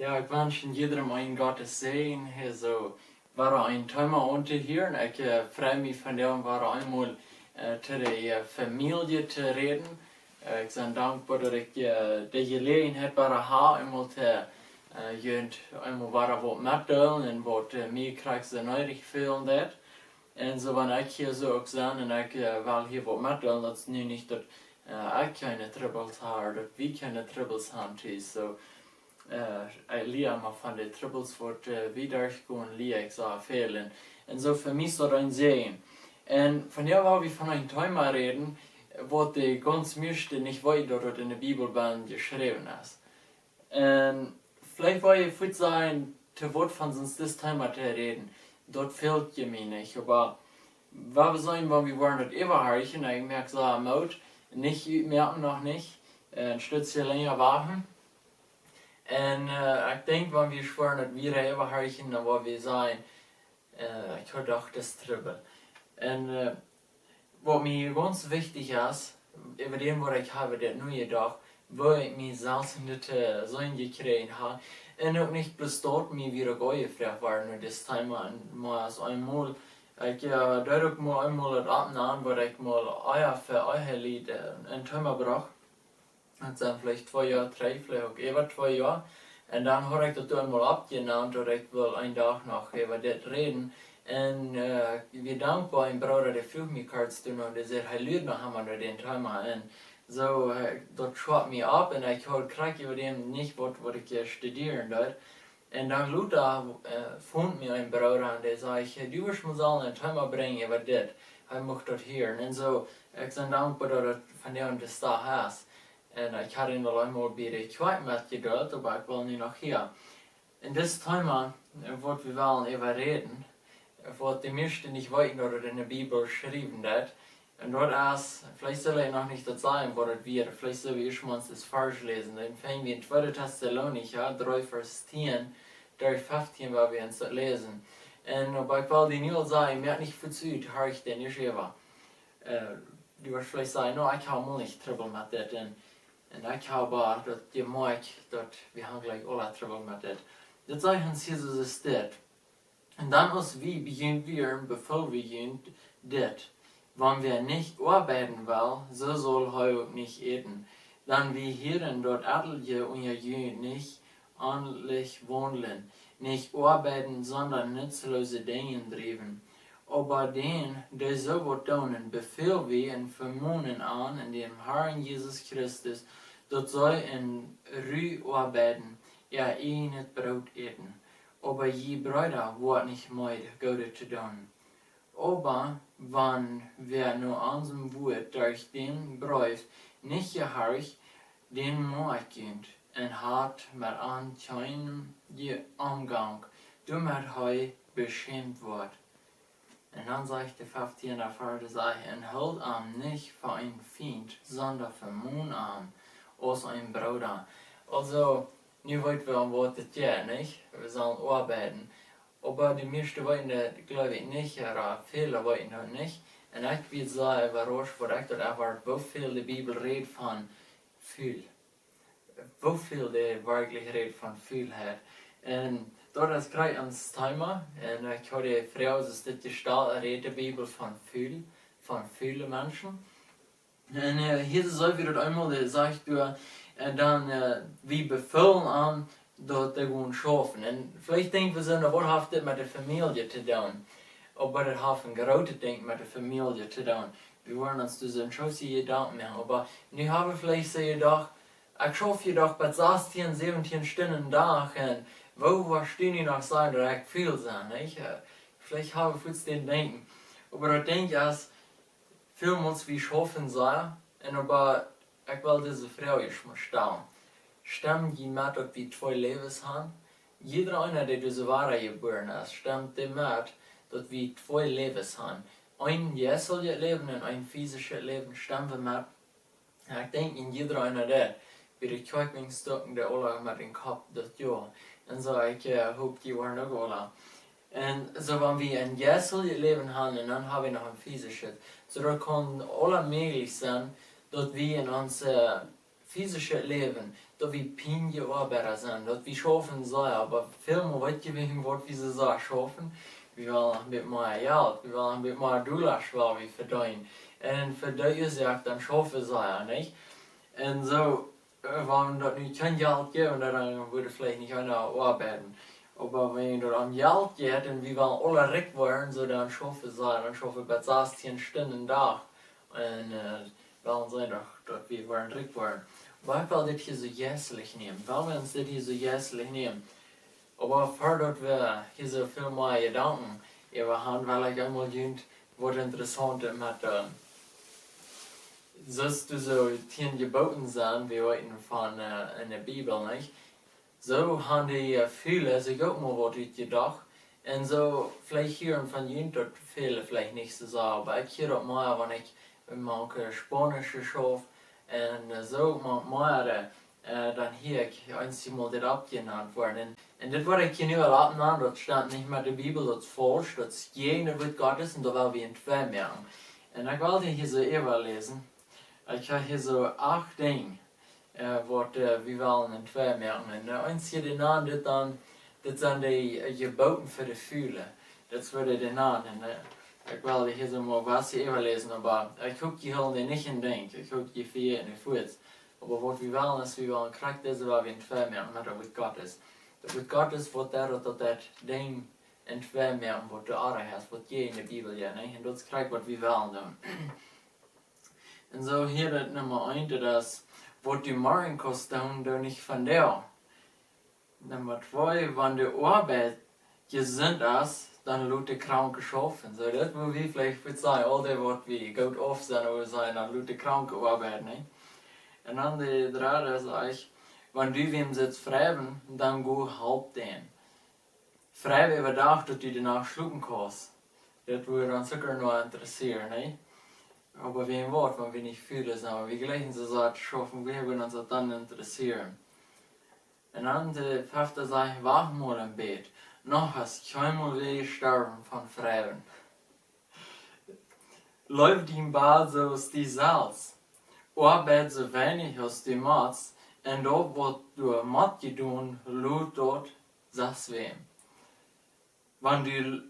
Ja, ik wens iedereen een Gottes Segen. Also, war ein Thema unter hier und ich freue mich von dem, war einmal zu der Familie zu reden. Ich bin dankbar, dass ich die Gelegenheit habe, einmal zu einmal was mitteilen und was mir kriegt nötig fühlen wird. Und so, wenn ich hier so auch bin und ich will hier was mitteilen, das ist nicht, dass ich keine Troubles habe, dass wir keine Troubles haben. So, ich liebe mal von den Troubles, die wiedergehen, liebe ich so viel. Und so für mich ist das ein Segen. Und von hier wollen wir von einem Thema reden, wo die ganz meiste nicht weiß, dass das in der Bibel geschrieben ist. Und vielleicht wollen wir gut sein, zu Wort von uns das Thema zu reden. Dort fehlt mir nicht. Aber was wir sagen, wenn wir wollen das überreichen, ich merke so am Mut, nicht merken noch nicht, ein Stützchen länger warten. Und ich denke, wenn wir schwören, dass wir überreichen, dann wollen wir sagen, ich habe doch das Tribbel. Und was mir ganz wichtig ist, über dem, was ich habe, das neue Tag, wo ich mich selbst nicht so gekriegt habe, und auch nicht bloß dort mir wieder gefragt war, nur das Thema, mal als einmal, ich dadurch mal einmal das abnehmen, wo ich mal euer für euer Lied ein Thema brauche. Das sind vielleicht 2 Jahre, 3, vielleicht auch über 2 Jahre. Und dann habe ich das einmal abgenommen und ich will einen Tag noch über das reden. Und wir dankbar ein Bruder, der fühlt mich kurz tun und der sagt, hey, Leute, noch haben wir den Thema. Und so, das schaut mich ab und ich kriege über dem nicht, was ich studieren dort. Und dann Luther fand mir ein Bruder und der sagt, du wirst mir so ein Thema bringen über das. Ich möchte das hören. Und so, ich bin dankbar, dass von dem das da hast. Und ich hatte ihn einmal bei der Quake mitgedreht, aber ich will nicht noch hier. Und das Thema, was wir wollen über reden, was die meisten nicht wissen, dass in der Bibel geschrieben wird. Und dort ist, vielleicht soll ich noch nicht das sagen, was das wird, vielleicht soll ich schon mal das falsch lesen. Dann fangen wir in 2. Thessalonicher 3, Vers 10, durch 15, weil wir uns das lesen. Und aber ich will die nur sagen, mir hat nicht verzüht, habe ich den nicht über. Du wirst vielleicht sagen, no, ich habe mal nicht Trouble mit das. Und ich habe dat je merkt dat wir haben gleich alle Trouble mit das. Das sagt uns Jesus ist das. Und dann als wie beginnen wir, bevor wir gehen, das. Wenn wir nicht arbeiten wollen, so soll heu nicht eten. Dann wir hören dort etliche und ihr nicht ordentlich wohnen, nicht arbeiten, sondern nutzlose Dinge treiben. Aber den, der so was tun, befehlen wir und vermuten an in dem Herrn Jesus Christus, dass soll in Ruhe arbeiten, nicht Brot eten. Aber je Brüder wird nicht müde, Gute zu tun. Aber wenn wer nur unserem Wort durch den Brief nicht gehorcht, den Mordkind und hat mit keinem Umgang, damit heu beschämt wird. Und dann sagt der 15. Vers, und hält an nicht für ein Feind, sondern für Mund an, als ein Bruder. Also, nu weten we wat het is, nicht? Wir sollen arbeiten. Aber die meisten wollen das, glaube ich, nicht, oder viele wollen das nicht. Und ich will sagen, überrascht, weil ich dort erwarte, wo viel die Bibel redet von viel. Wo viel die wirklich redet von Vielheit. Und dort ist gleich ein Thema, und ich habe die Frau, dass das gestellt redet die Bibel von vielen Menschen. Und hier soll wir das einmal, sagt du, und dann, wir befüllen an, dat de gewoon schaffen. En vielleicht denken we zo, wat heeft dit met de familie te doen? Aber das hat een grote ding met de familie te doen. Wir wollen uns dus een grote Gedanken machen. Aber nu haben wir vielleicht so gedacht, ich schaffe jedoch bei 16, 17 Stunden am Tag. Und wo verstehen die noch sein, dass ich viel sein, nicht? Vielleicht haben wir kurz den Denken. Aber das Ding ist, vielmals wie schaffen sei. Und aber ich will diese Frau jetzt mal stellen. Stimmt die mit, dass wir 2 Lebens haben? Jeder einer, der diese Ware geboren ist, stimmt dem mit, dass wir 2 Lebens haben. Ein geistliches Leben und ein physisches Leben stimmen wir mit. Ich denke, in jeder einer der, wie die Kirchenstücken, der alle mit dem Kopf das Jahr. Und so, ich hoffe, die waren auch alle. Und so, wenn wir ein geistliches Leben haben, und dann haben wir noch ein physisches, so da kann alle möglich sein, dass wir in unser physisches Leben dat wie pinje arbeiter zijn, dat wie schaffen zijn, aber veel meer weet je wegen wat wie ze zo schaffen. We willen een beetje meer geld, we willen een beetje meer dollars waar we verdienen. En voor die zegt, dan schaffen ze ja niet. En zo, wenn dat nu kein Geld geven, dan würde vielleicht nicht einer arbeiten. Aber wenn du an Geld geht und wir wollen alle reich werden, so dann schaffen sie, dann schaffen wir 16 Stunden Tag. Und wollen sie doch, dass wir werden reich werden. Warum will das hier so jässlich nehmen? Warum wir uns das hier so jässlich nehmen? Aber vor dass wir hier so viel mehr Gedanken über haben, weil ich einmal jüngst was Interessantes mit sollst du so 10 Geboten sein, wie heute von in der Bibel, nicht? So haben die viele sich auch mal was gedacht. Und so, vielleicht hören von jüngst dort viele vielleicht nicht so sagen, aber ich höre das mal, wenn ich manche Spanische schaffe. Und so manchmal, dann hier ich einmal das abgenannt worden. Und das war ich hier nur abgenannt, das stand nicht mehr in der Bibel, das ist falsch, das ist jeder wird Gottes und da will wir in 2 merken. Und ich wollte hier so überlesen. Ich habe hier so 8 Dinge, was wir wollen in 2 merken. Und eins hier den Namen, das sind die Geboten für die Fühle. Das würde den Namen. Ich wollte hier so mal was hier überlesen, aber ich gucke die Hunde nicht in Denk, ich gucke die 4 in den Fuß. Aber was wir wollen ist, wir wollen kriegt das, was wir in 2 merken, mit der Wort Gottes. Der Wort Gottes wird das Ding in 2 merken, was du auch hast, was je in der Bibel ja, nicht? Und das kriegt, was wir wollen dann. Und so hier das Nummer 1, das, was die morgen kosten, du nicht von der. Nummer 2, wenn die Arbeit gesund ist, dann lut die Kranke schaffen. So, das wo wir vielleicht würde sagen, all die, was wir gut auf sind, oder sein, dann lut die Kranke arbeiten, nicht? Und dann die 3, das sage ich, wenn du wem sitzt fragen, dann go halb den. Fragen über Tag, dass du danach schlucken kannst. Das würde uns sicher noch interessieren, nicht? Aber wie ein Wort, wenn wir nicht fühlen, aber wie gleichen sie so schaffen, wir würden uns das dann interessieren. Und dann die 5. sage ich, wach mal im Bett. Noch hast keinmal will sterben von Frauen. Läuft im Bad so aus die Salz. Arbeit so wenig aus die Matz. Und dort, wo du Matt gedun, lut dort, sag's wem. Wenn du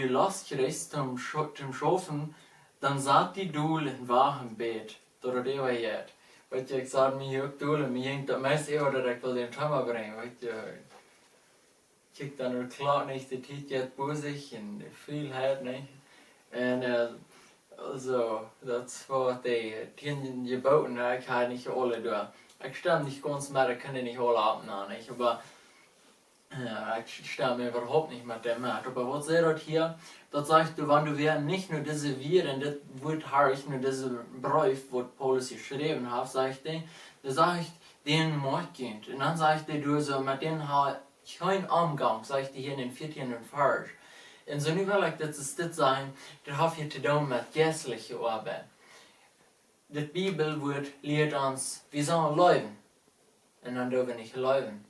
Last kriegst zum Schaffen, dann sagt die Dule in wachen Bett. Dort der jetzt. Weil ich sage, mir auch Dule, mir hängt das meiste eher, dass ich will den Trammer bringen. Kijk dan ook klaar niet, de tijd bezig en veel halt niet. En also, das war die 10 Geboten, ich kann nicht alle durch. Ich stimme nicht ganz mehr, ich kann nicht alle abnehmen, nicht? Aber ich stimme überhaupt nicht mit dem mit. Aber was sagt das hier? Das sagt du, wenn du nicht nur diese Viren, das wird hart, nur diese Brief, was Paulus geschrieben hat, sagt er, das sagt den Mordkind. Und dann sagt er, du so mit denen kein Umgang, sagt er hier in den 14. Vers. Und so nu wil ik dat dit zijn, dat heeft je te doen met geestelijke arbeid. De Bibelwoord leert ons, we zullen leven. En dan doen we niet leven.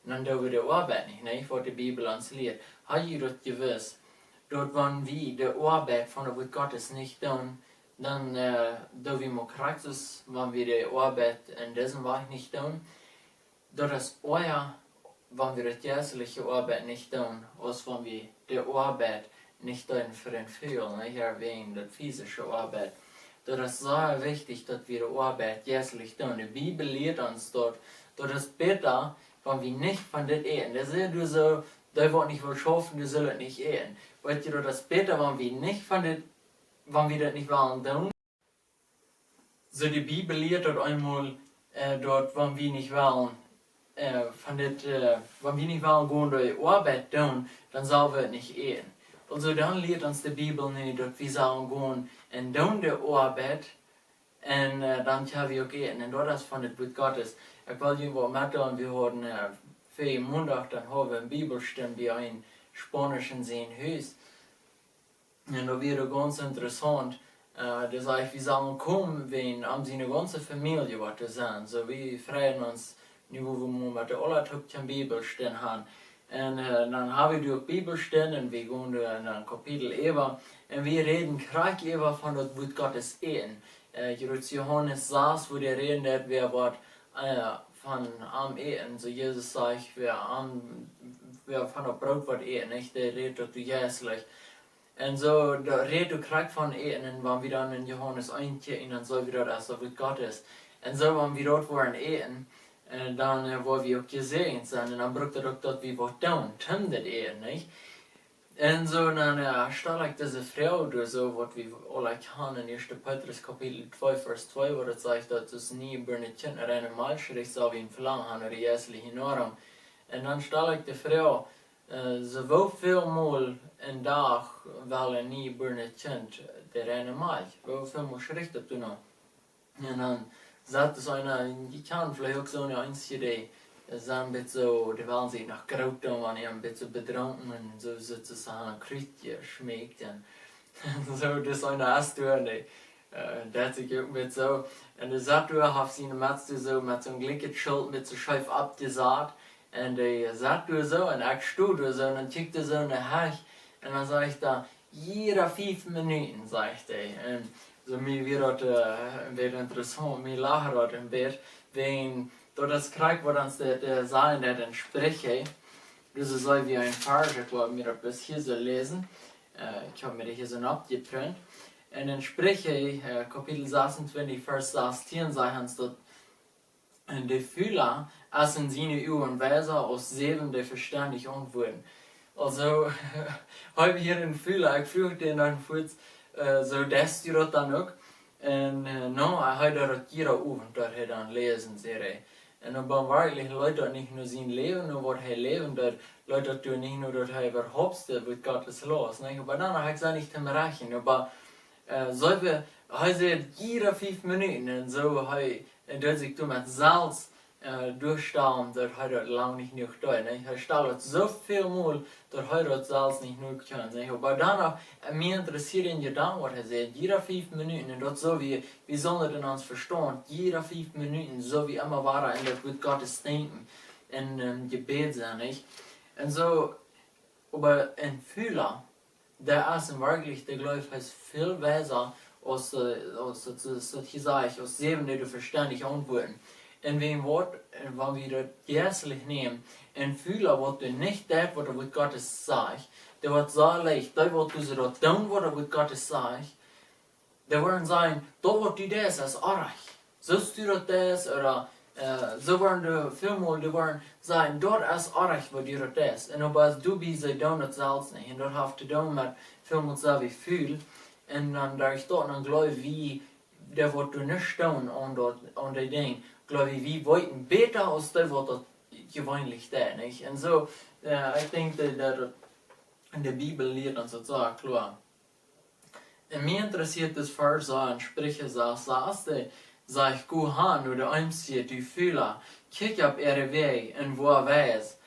En dan doen we de arbeid niet, wat de Bibel ons leert. Had je dat gewusst, dat wanneer we de arbeid van de woord Gottes niet doen, dan doen we maar Christus, wanneer we de arbeid in deze weg niet doen, dat is euer, wenn wir die geistliche Arbeit nicht tun, als wenn wir die Arbeit nicht tun für den Fühlen, nicht erwähnen, die physische Arbeit. Das ist sehr wichtig, dass wir die Arbeit geistlich tun. Die Bibel lehrt uns dort, das ist besser, wenn wir nicht von das eten. Das ist du so, der wird nicht wohl schaffen, du sollst nicht eten. Weißt du, das ist besser, wenn wir nicht von das, wenn wir das nicht wollen tun. So die Bibel lehrt dort einmal, dort, wenn wir nicht wollen, wenn wir nicht wollen gehen durch Arbeit tun, dann sollen wir nicht eten. Also dann lehrt uns die Bibel nicht, dass wir sollen gehen und tun die Arbeit und dann können wir auch eten. Und das ist von der Wort Gottes. Ich will irgendwo mitteilen, wir haben für Montag, dann haben wir eine Bibelstunde bei einem spanischen Haus. Und da wäre ganz interessant, das heißt, wir sollen kommen, wenn seine ganze Familie was sind. So wir freuen uns, nu wo wir mit der Allertag die Bibelstellen haben. Und dann haben wir die Bibelstellen und wir gehen in ein Kapitel über und wir reden gleich über von das Wort Gottes eten. Johannes 6, wo der reden, wer wird von am eten, so Jesus sagt, wer von der Brot wird eten, nicht, der redet du jässlich. Und so, der redet du kriegt von eten, und wenn wir dann in Johannes 1 gehen, dann soll wieder das, so wie Gott ist. Und so, wenn wir dort waren eten, dann wo wir auch gesehen sind, und dann braucht er auch dort wie was tun, das eten, nicht? Und so, dann stelle ich diese Frau, so, was wir alle kennen, in 1. Petrus Kapitel 2, Vers 2, wo es sagt, dass es nie über eine Kinder eine Malschrift so wie ein Verlangen haben, oder jässliche Norm. Und dann stelle ich die Frau, so viel Mal een dag wel nie über eine Kind der eine Mal. Wie viel Mal schrift du noch? Und dann sagt es einer, ich kann vielleicht auch so eine einzige Idee. Es ist ein bisschen so, die wollen sich nach Graut tun, wenn ich ein bisschen betrunken und so sozusagen Krütje schmeckt. Und so, das ist eine erste Idee. Das ist auch mit so. Und der sagt, du hast seine Matze so mit so einem Glück Schild mit so scharf abgesagt. Und der sagt so, und ich stehe so, und dann tickt er so eine Hack. Und dann sag ich da, jeder 5 Minuten, sagt er. Und so, mir wird das interessant, mir lachen das ein bisschen, wenn door das Krieg, wo dann der Saal der dann spreche, das ist so wie ein Vers, ich glaube, mir das hier so lesen. Ich habe mir das hier so abgeprintet. Und dann spreche Kapitel 26, Vers 16, sagen sie dort, de Fühler essen seine Uhren Weser aus 7, die verständig antworten. Also, habe ich hier den Fühler, ich führe den dann kurz, so das du das dann auch. Und ich habe das jeder Abend dort dann lesen, sehe. Und dann wirklich Leute nicht nur sein Leben, nur was er leben, dort Leute tun nicht nur, dass er überhaupt wird Gottes los. Aber dann habe ich es nicht zum Rechnen. Aber so wie, er jede 5 Minuten und so, er sich mit Salz durchstauen, dass er lange nicht noch da. Er stellt so viel Mal, dass er das Salz nicht noch kann. Aber dann, mich interessiert in Gedanken, was er sagt, jede 5 Minuten, und das so wie sollen wir uns verstehen, jede 5 Minuten, so wie immer war in der Gut Gottes denken, in Gebet sein, nicht? Und so, aber ein Fühler, der ist wirklich, der Glaube ist viel besser, als aus 7, die du verständig antworten. Und wenn wir das jährlich nehmen, ein Fühler, was du nicht das, was Gottes sagt, der wird so leicht, der wird du so tun, was Gottes sagt, der werden sagen, da wird du das als Arach. So du das, oder so werden du vielmal, die werden sagen, dort ist Arach, wo du das. Und aber du bist, sie tun das selbst nicht. Und dort hast du tun mit vielmal so wie viel. Und dann da ich dort dann glaube, wie der wird du nicht tun an die Dinge. Glaube ich, wie wollten besser als der wird das gewöhnlich da, nicht? Und so, ich denke, dass in der Bibel lehrt uns das so klar. Und mich interessiert das Vers so, in Sprüche sagst du, sag ich, gut an, oder einzige, die Fühler, kick ab ihre Weg, und wo weiß.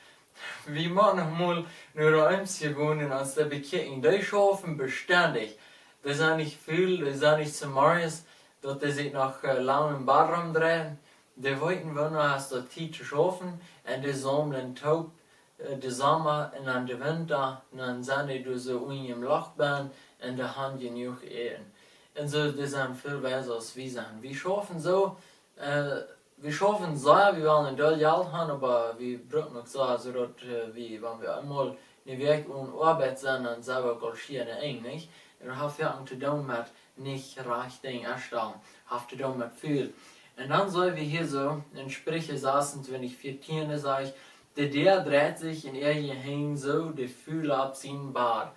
Wie manchmal nur einzige wohnen als der Bekehrung, die schaffen beständig. Das sind nicht viel, das sind nicht zu Marius, dort die sich nach langem Badram drehen. Die wollten wir noch als der Zeit zu schaffen, und die sammeln Taub, die Sommer, und dann die Winter, und dann sind die so im Lochbahn, und die haben genug Ehen. Und so, die sind viel besser als wir sind. Wir schaffen so, wir wollen ein Geld haben, aber wir brauchen auch so, also dass wie, wenn wir einmal in Weg und Arbeit sind, dann selber galschieren eng, nicht? Und dann haben wir zu tun mit nicht recht Ding erstellen, haben zu tun mit viel. Und dann soll wir hier so, in Sprüche 26, 14, sage ich, der dreht sich in ihr Gehäng so, die Fühler ab seinem Bart.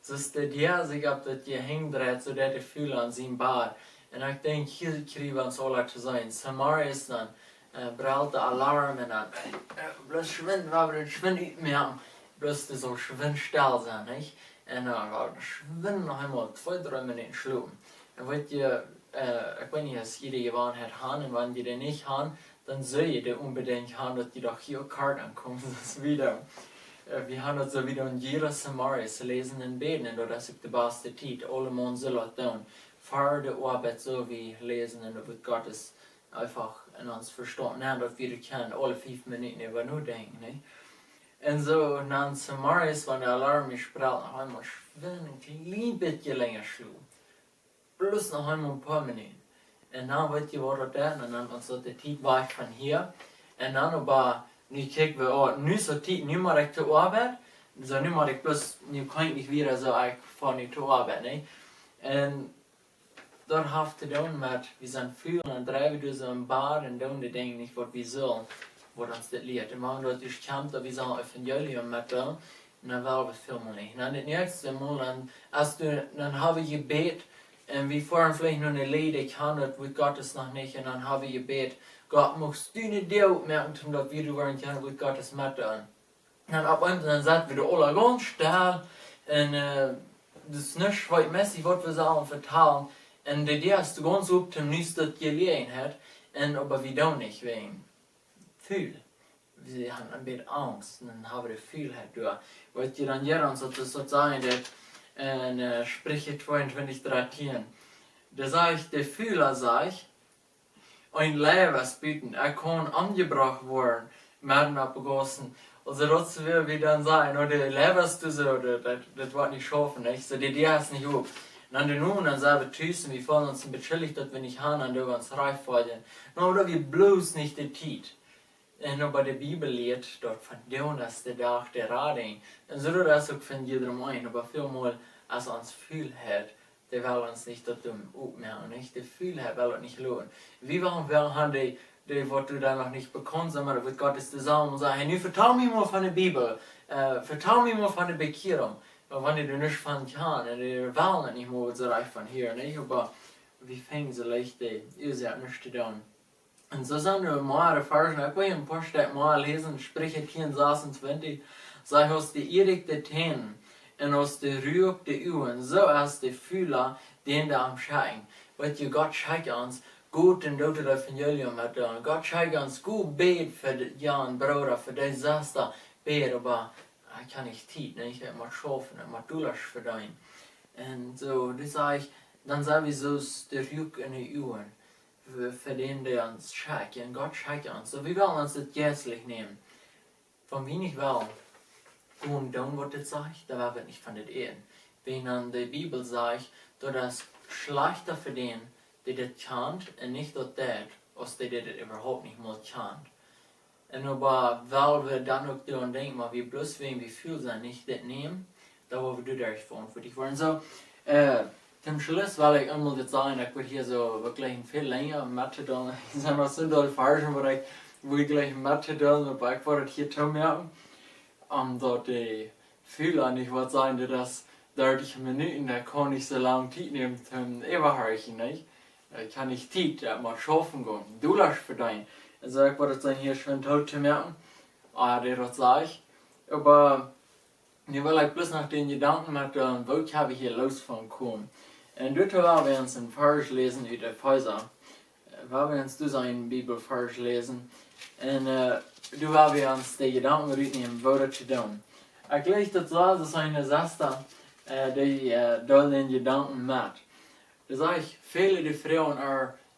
Das ist der sich ab das Gehäng dreht, so der die Fühler an seinem Bart. Und ich denke, hier kriegen wir uns alle zu sein. Samaria ist dann, braucht der Alarm und dann, bloß schwind, aber das schwind nicht mehr, bloß das so schwind still sein, nicht? Und dann war das schwind noch einmal 2-3 Minuten schlugen. Und wollt ihr, ich weiß nicht, dass jeder Gewohnheit haben, und wenn die den nicht haben, dann soll jeder unbedingt haben, dass die doch hier Karten kommen, das ist wieder. Wir haben das so wieder in jeder Samaria lesen und beten, und das ist die beste Zeit, alle Mann sollen tun. Vor der Arbeit so wie lesen, und da wird Gottes einfach in uns verstanden, dass wir können alle 5 Minuten über nur denken, nicht? Und so, dann Samaria, wenn der Alarm sprach, noch einmal schwimmen, ein klein bisschen länger schlug. Bloß noch einmal ein paar Minuten. En dan weet je wat dat is, en dan ons dat de tijd weg van hier. En dan aber, nu kijken we, oh, nu zo tijd, nu maar ik te arbeid. Zo nu maar ik plus, nu kan ik niet weer zo ik van nu te arbeid, nee. En dat heeft te doen met, we zijn veel en drijven dus een bar en doen de dingen niet wat we zullen, wat ons dit leert. En maar dat dus komt dat we zo'n evangelium met doen, en dan wel we filmen niet. En dan het eerste mal, dan hebben we gebed, en we voeren vielleicht nog een leed, ik kan het, we God is nog niet, en dan hebben we gebed, God mocht du niet deel merken, omdat we du waren kunnen, we God is met doen. En op een dan zaten we de alle ganz stil, en dus niks wat Messi wat we zouden vertalen. En de eerste ganz op dem nieuws dat je leren had, en aber we doen niet wegen viel. We hebben een beetje angst, en dan hebben we viel het door. Wat je dan jaren zo sagen dat, en Sprüche 22:13, da sag ich, der Fühler sag, ein Leben bieten, kann angebracht worden, werden abgegossen. Also das will wie dann sein, oder lebst du so, das wird nicht schaffen, nicht? So die Idee ist nicht auf. Und dann nun, dann sagen wir tüßen, wir fallen uns beschuldigt, dass wir nicht haben, und wir uns reif fallen. Oder wir bloß nicht die Zeit. Und aber die Bibel lehrt, dort von dem, dass der Tag der Rading. Und so das auch von jedem ein, aber vielmal, als er uns viel hat, der will uns nicht das aufmerken, nicht? Der viel hat, will er nicht lohnen. Wie warum haben die was du da noch nicht bekommst, aber wird Gottes zusammen und sagen, hey, nu vertel mir mal von der Bibel, vertel mir mal von der Bekehrung. Aber wenn du nicht von kann, und die wollen nicht mehr so reich von hier, nicht? Aber wie fängt sie leicht die Ursache nicht zu tun? Und so sind wir mal die Versen, ich will ein paar Stück mal lesen, Sprüche 26, sagt aus der Erik der Tänen und aus der Rührung der Uhren, so als der Fühler, den da am Schein. Weil ihr Gott scheint uns, gut in das Evangelium hat dann. Gott scheint uns gut bet für Jan, Bruder, für die Saster bet, aber ich kann nicht Zeit, ne? Ich muss schaffen, ich muss durch für dein. Und so, das sage ich, dann sagen wir so, der Rück in die Uhren, für den, der uns scheint, und Gott scheint uns. So, wir wollen uns das jährlich nehmen. Von wie nicht will, und dann, was das sagt, da werden wir nicht von das Ehen. Wenn dann die Bibel sagt, dass das schlechter für den, die das kennt, und nicht das, als die das überhaupt nicht mal kennt. Und aber, weil wir dann auch daran denken, wir bloß wegen wie viel sein nicht das nehmen, da wo wir dadurch verantwortlich waren. So, zum Schluss, weil ich einmal jetzt sagen, ich würde hier so wirklich viel länger Mathe tun. Ich sage mal so doll falsch, wo ich gleich Mathe tun, aber ich wollte hier tun merken. Dort die Fehler nicht was sein, dass 30 Minuten, da kann ich so lange Zeit nehmen zum Überhören, nicht? Ich kann nicht Zeit, mal schaffen gehen. Du lässt für dein. Also ich wollte dann hier schön tot zu merken. Das sage ich. Aber ich will bloß nach den Gedanken mit wo habe ich hier losgekommen. Und dort werden wir uns einen Vers lesen über Epheser. Werden wir uns durch einen Bibelvers lesen. Und du werden wir uns die Gedanken mitnehmen, was das zu tun. Ich gleich das ist eine Sache, die den Gedanken macht. Da sage ich, viele der Frauen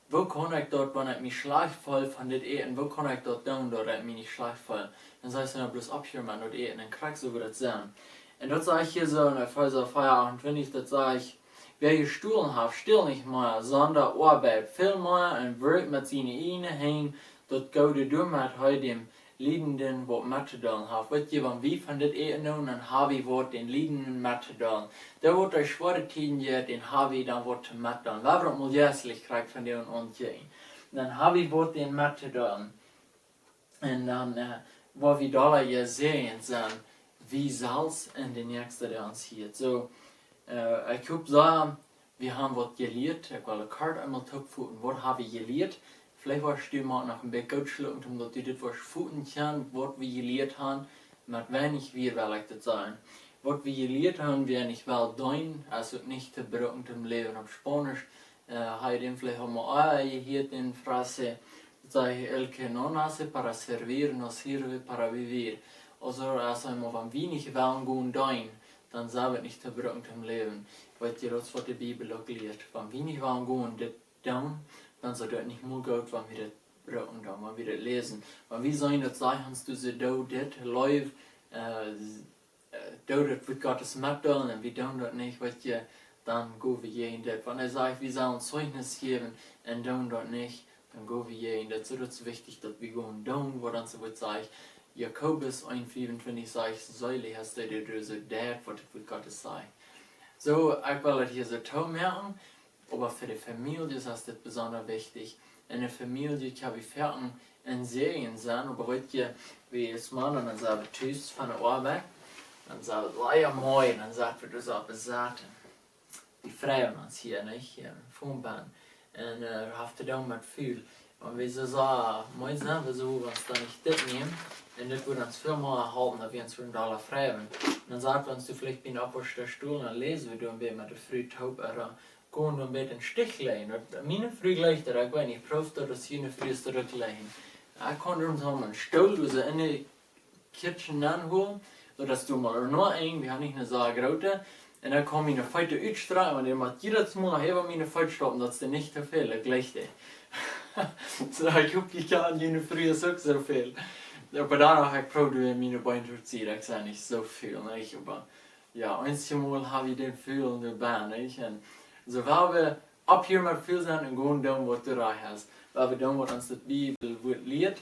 wo kann ich dort, wenn ich mich schlecht voll von das eten, wo kann ich dort tun, dass ich mich nicht schlecht voll. Dann sage ich dann bloß abhören und eten, dann kriegst du das sein. Und das sage ich hier so in Epheser 28, das sage ich, wer gestohlen hat, still nicht mehr, sondern arbeitet viel mehr und wirkt mit seinen eigenen Händen, dort geht du mit heute dem Liedenden, was Mathe-Dalen hat. Weißt du, wenn wir von das eten tun, dann habe ich was den Liedenden Mathe-Dalen. Der wird euch schwere Tiden jetzt, den habe ich dann was zu Mathe-Dalen. Wer wird mal jährlich kriegt von denen und gehen. Dann habe ich was den Mathe-Dalen. Und dann, wo wir da hier sehen, sind, wie Salz in den nächsten, der uns hier. So, ich habe gesagt, wir haben was gelernt. Ich will eine Karte einmal topfuten. Was habe ich gelernt? Vielleicht warst du mal nach dem Bett geschlagen, damit du das was futen kannst, was wir gelernt haben, mit wenig wir will ich das sagen. Was wir gelernt haben, wir nicht well tun, also nicht zu brücken im Leben auf Spanisch. Heute vielleicht haben wir hier den Phrase, el que no nace para servir, no sirve para vivir. Also, wenn wir nicht wollen gehen tun, dann sind wir nicht zu brücken im Leben. Weil das, was die Bibel auch lehrt. Wenn wir nicht wollen gehen tun, dann soll das nicht mehr gut, wenn wir das brauchen, wenn wir das lesen. Wenn wir sagen, das sagen uns, du sie do das läuft, do das wird Gottes Macht tun, und wir tun das nicht, weil dann gehen wir jeden dort. Wenn sagt, wir sollen Zeugnis geben und tun dort nicht, dann gehen wir jeden. Das ist wichtig, dass wir gehen tun, wo dann so wird sagt, Jakobus 1,25 sagt, Säule hast du dir so dort, was Gottes sagt. So, ich will das hier so toll merken, aber für die Familie ist das besonders wichtig. In der Familie kann ich fertig in Serien sein, aber heute, wie es Mann, und dann sagt tschüss von der Arbeit, dann sagt leider moin, dann sagt wir das auch besaten. Die freuen uns hier, nicht? Hier im Fumbahn. Und habt ihr da mit viel. Und wir so sagen, moin sind wir so, was da nicht das nehmen. Und das wird uns viel mehr erhalten, dass wir uns für $1 freuen. Und dann sagt wir uns, du vielleicht bin auf der Stuhl, dann lesen wir dann mit der früh taub, oder gehen dann mit den Stich legen. Und meine früh gleich, da ich weiß nicht, prüft das hier früh zurücklegen. Ich konnte uns auch einen Stuhl, du in die Kitchen anholen, sodass du mal nur ein, wir haben nicht eine sehr große. Und dann kam ich eine Feite Utstrahlung und der macht jedes Mal nachher meine Feite stoppen, dass der nicht zu viel, gleich der. So, ich hab gekannt, jene früher so viel. Aber danach habe ich probiert, meine Beine zu ziehen, das ist nicht so viel, nicht? Aber ja, einmal habe ich den viel in der Bahn, nicht? Und so, weil wir ab hier mal viel sind und gehen tun, was du da hast. Weil wir tun, was uns die Bibel lehrt.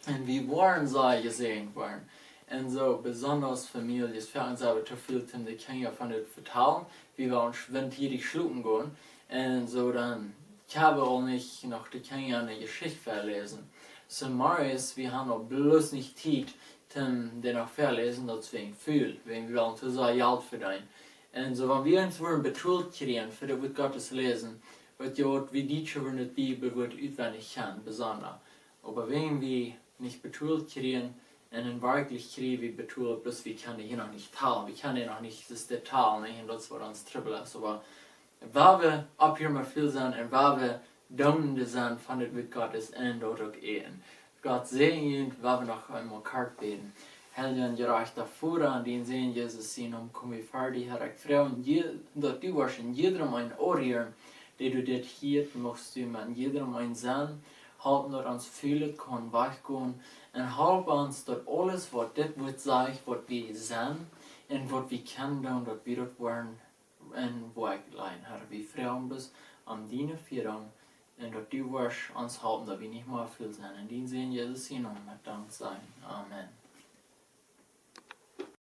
Und wie waren sie gesehen worden. Und so, besonders Familien, für uns aber zu viel, die Kinder von das vertrauen, wie wir uns schwindig schlucken gehen. Und so dann, ich habe auch nicht noch die Kinder eine Geschichte verlesen. So, Marius, wir haben auch bloß nicht Zeit, den auch verlesen, deswegen viel, wenn wir wollen zu so Geld verdienen. Und so, wenn wir uns wollen betult kriegen, für das Wort Gottes lesen, wird ja wie die schon die Bibel wird auswendig kennen, besonders. Aber wenn wir nicht betult kriegen, und dann wirklich kriegen wir betult, bloß wir können hier noch nicht teilen, wir können noch nicht das Detail, nicht, und das war uns Triple ist, aber weil wir ab hier mal viel sind, und weil wir Domende sind von dem Wort Gottes, und dort auch ehen. Gott segnet, weil wir noch einmal kart beten. Helden gereicht davor an den sehen Jesus sehen, komm ich fertig, Herr, ich freue mich, dass du warst in jedem ein Orier, der du dort hier machst, du in jedem ein sein, halten dort uns viele kann weichgehen, und halb uns dort alles, was das wird sagen, was wir sind, und was wir kennen, und was wir dort wollen, und wo ich leiden, Herr, wir freuen uns an deine Führung, und dass du wirst uns halten, dass wir nicht mehr viel sind. In den sehen Jesus hin und mit Dank sein. Amen.